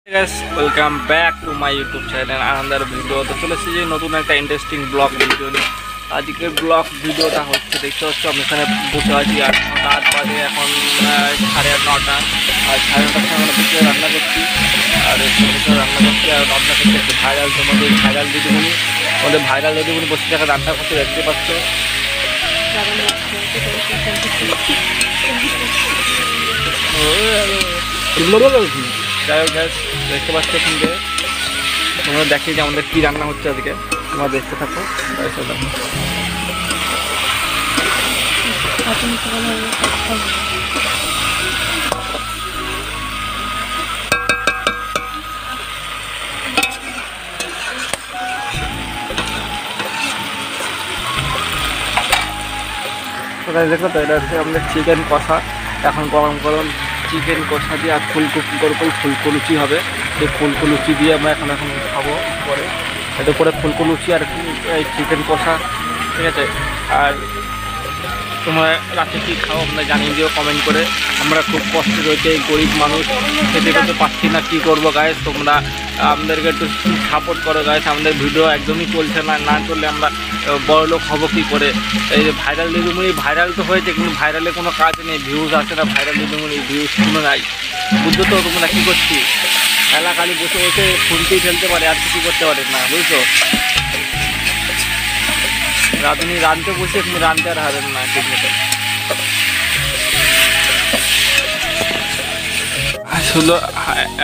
Welcome back to my YouTube channel আনন্দের video. তো চলেছি যে নতুন একটা ইন্টারেস্টিং ব্লগ ভিডিও নিয়ে। আজকের ব্লগ ভিডিওটা হচ্ছে দেখতে হচ্ছে আমি এখানে বসে আছি 8 বাজে, এখন 9:30 আর 9:30 আমরা বসে রান্না করছি। আর রান্না করছি আর রান্না করতে একটু ভাইরাল, তোমাদের ভাইরাল দিদিমণি, আমাদের ভাইরাল দিদিমণি বসে থাকা রান্না করতে দেখতে পাচ্ছ। যাই হোক গ্যাস দেখতে পাচ্ছ এখান থেকে তোমরা দেখি যে আমাদের কী রান্না হচ্ছে আজকে, তোমরা দেখতে থাকো। দেখো তো এটা হচ্ছে আমাদের চিকেন কষা, এখন গরম গরম চিকেন কষা দিয়ে আর ফুলকো লুচি হবে। সেই ফুলকো লুচি দিয়ে আমরা এখন খাবো। পরে এটা করে ফুলকো লুচি আর চিকেন কষা, ঠিক আছে। আর তোমরা রাতে কী খাও আমরা জানিয়ে দিও কমেন্ট করে। আমরা খুব কষ্টে রয়েছে, গরিব মানুষ, খেতে খেতে পাচ্ছি না, কী করবো গাইস। তোমরা আমাদেরকে একটু সাপোর্ট করো গাইস। আমাদের ভিডিও একদমই চলছে না, না চললে আমরা বড়লোক হবো কী করে। এই যে ভাইরাল দিদিমণি ভাইরাল তো হয়েছে, কিন্তু ভাইরালে কোনো কাজ নেই, ভিউজ আসে না। ভাইরাল দিদিমণি ভিউজ কোনো নাই, বুঝছো তো। তোমরা কী করছি এলাকালি বসে বসে ফুলতেই ফেলতে পারে, আর কিছু করতে পারে না, বুঝছো। রাঁধুনি রাঁধতে বসে তুমি রাঁধতে আর হারেন না ঠিক মতো। আসলে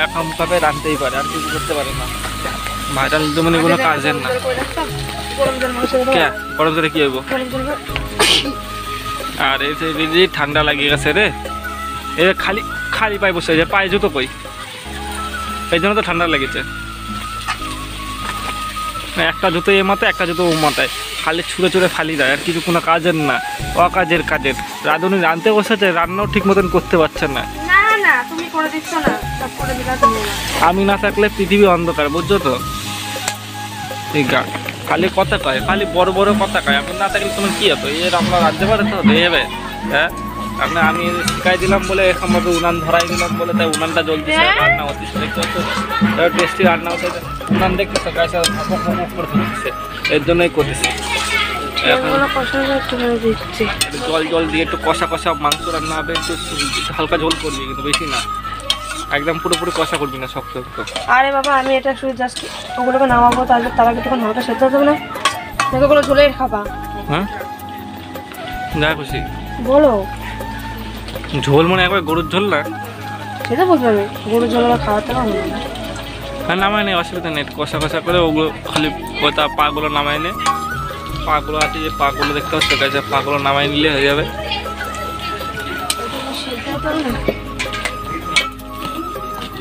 এখনভাবে রাঁধতেই পারে, আর কিছু করতে পারে না। ভাইরাল দিদিমণি কোনো কাজের না। গরম জলে কি হইব? আর এই যে ঠান্ডা লাগিয়ে গেছে রে, এ খালি খালি পায়ে বসে যায়, পায়ে জুতো কই, এই জন্য তো ঠান্ডা লেগেছে। একটা জুতো এ মাথায়, একটা জুতো ও মাথায়, খালি ছুঁড়ে ফালি দেয়, আর কিছু কোনো কাজের না, অকাজের কাজের। রাঁধুনি রাঁধতে বসেছে, রান্নাও ঠিক মতন করতে পারছে না। আমি না থাকলে পৃথিবী অন্ধকার, বুঝছো তো। ঠিক আছে, খালি কথা কয়, খালি বড় বড় কথা কয়। আমি না থাকলে তোমার কী হতো? এর আমরা রাঁধতে পারে তো দেবে। হ্যাঁ, আমি শিখাই দিলাম বলে এখানে উনান ধরাই দিলাম বলে, তাই উনানটা জ্বলছে, রান্না হচ্ছে, দেখতে হচ্ছে টেস্টি রান্না হচ্ছে। উনান দেখতেছে গাছ করে দিচ্ছে, এর জন্যই করতেছে। জল দিয়ে একটু কষা কষা মাংস রান্না হবে, একটু হালকা ঝোল করবি, কিন্তু বেশি না, একদম পুরোপুরি কষা করবি না, শক্ত শক্ত। আরে বাবা, আমি এটা শুধু জাস্ট ওগুলোকে নামাবো, তারপর তার আগে তখন হালকা সেদ্ধ হবে না, নাকি ওগুলো ঝোলের খাবা? হ্যাঁ, যা খুশি বলো। ঝোল মনে একবার গরুর ঝোল না, সেটা বুঝবে আমি, গরুর ঝোল আমার খাওয়াতে হবে না। হ্যাঁ, নামায় নেই, অসুবিধা নেই, কষা কষা করে ওগুলো খালি ওটা পাগুলো নামায় নে। পাগুলো আছে যে পাগুলো দেখতে হচ্ছে গাছ, পাগুলো নামাই নিলে হয়ে যাবে।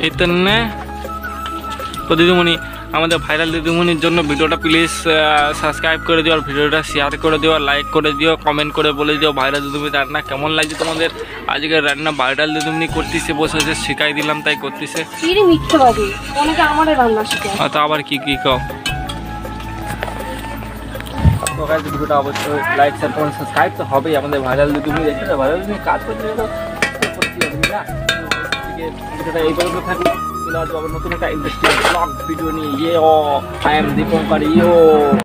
এই তো দিদিমণি, আমাদের ভাইরাল দিদিমণির জন্য ভিডিওটা প্লিজ সাবস্ক্রাইব করে দিও, আর ভিডিওটা শেয়ার করে দিও, আর লাইক করে দিও, কমেন্ট করে বলে দিও ভাইরাল দিদিমণি রান্না কেমন লাগছে তোমাদের। আজকের রান্না ভাইরাল দিদিমণি করতেছে, বসে শিখাই দিলাম তাই করতেছে। তো আবার কি কও? ভিডিওটা অবশ্যই লাইক শেয়ার কমেন্ট সাবস্ক্রাইব তো হবেই। আমাদের ভাইরাল দিদিমণি দেখতে, ভাইরাল দিদিমণি কাজ করতে ভিডিওটা এই পর্যন্ত থাকবে। নতুন একটা ইন্টারেস্টিং ব্লগ ভিডিও নিয়ে। I am Dipankar.